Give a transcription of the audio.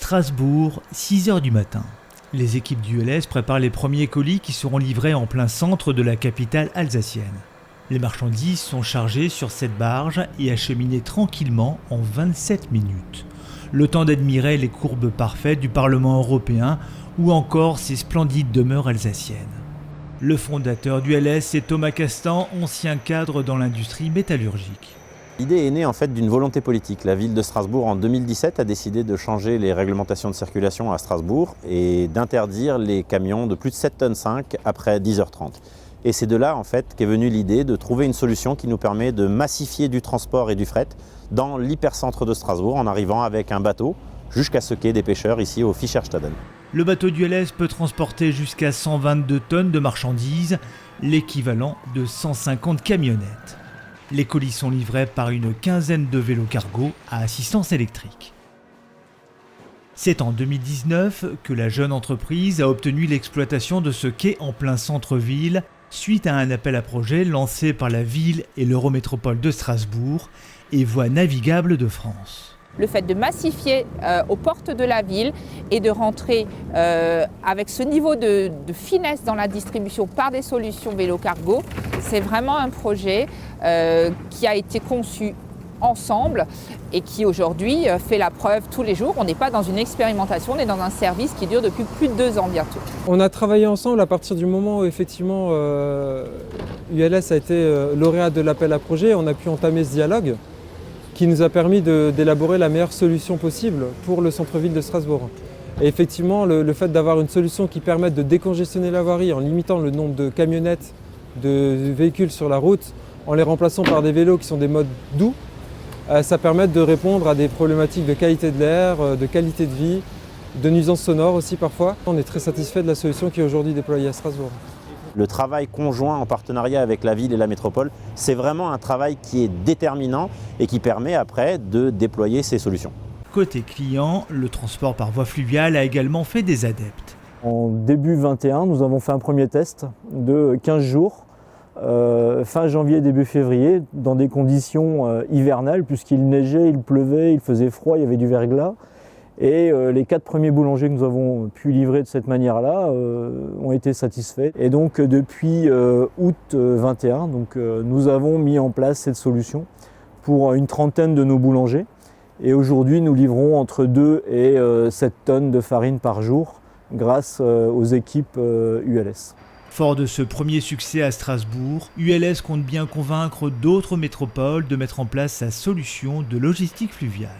Strasbourg, 6 h du matin. Les équipes d'ULS préparent les premiers colis qui seront livrés en plein centre de la capitale alsacienne. Les marchandises sont chargées sur cette barge et acheminées tranquillement en 27 minutes. Le temps d'admirer les courbes parfaites du Parlement européen ou encore ses splendides demeures alsaciennes. Le fondateur d'ULS est Thomas Castan, ancien cadre dans l'industrie métallurgique. L'idée est née en fait d'une volonté politique. La ville de Strasbourg en 2017 a décidé de changer les réglementations de circulation à Strasbourg et d'interdire les camions de plus de 7,5 tonnes après 10h30. Et c'est de là en fait qu'est venue l'idée de trouver une solution qui nous permet de massifier du transport et du fret dans l'hypercentre de Strasbourg en arrivant avec un bateau jusqu'à ce quai des pêcheurs ici au Fischerstaden. Le bateau d'ULS peut transporter jusqu'à 122 tonnes de marchandises, l'équivalent de 150 camionnettes. Les colis sont livrés par une quinzaine de vélos cargo à assistance électrique. C'est en 2019 que la jeune entreprise a obtenu l'exploitation de ce quai en plein centre-ville suite à un appel à projet lancé par la ville et l'Eurométropole de Strasbourg et Voies navigables de France. Le fait de massifier aux portes de la ville et de rentrer avec ce niveau de finesse dans la distribution par des solutions vélo-cargo, c'est vraiment un projet qui a été conçu ensemble et qui aujourd'hui fait la preuve tous les jours. On n'est pas dans une expérimentation, on est dans un service qui dure depuis plus de 2 ans bientôt. On a travaillé ensemble à partir du moment où effectivement ULS a été lauréat de l'appel à projet. On a pu entamer ce dialogue qui nous a permis d'élaborer la meilleure solution possible pour le centre-ville de Strasbourg. Et effectivement, le fait d'avoir une solution qui permette de décongestionner la voirie en limitant le nombre de camionnettes, de véhicules sur la route, en les remplaçant par des vélos qui sont des modes doux, ça permet de répondre à des problématiques de qualité de l'air, de qualité de vie, de nuisances sonores aussi parfois. On est très satisfait de la solution qui est aujourd'hui déployée à Strasbourg. Le travail conjoint en partenariat avec la ville et la métropole, c'est vraiment un travail qui est déterminant et qui permet après de déployer ces solutions. Côté client, le transport par voie fluviale a également fait des adeptes. En début 2021, nous avons fait un premier test de 15 jours, fin janvier, début février, dans des conditions hivernales puisqu'il neigeait, il pleuvait, il faisait froid, il y avait du verglas. Et les 4 premiers boulangers que nous avons pu livrer de cette manière-là ont été satisfaits. Et donc depuis août 21, nous avons mis en place cette solution pour une trentaine de nos boulangers. Et aujourd'hui, nous livrons entre 2 et 7 tonnes de farine par jour grâce aux équipes ULS. Fort de ce premier succès à Strasbourg, ULS compte bien convaincre d'autres métropoles de mettre en place sa solution de logistique fluviale.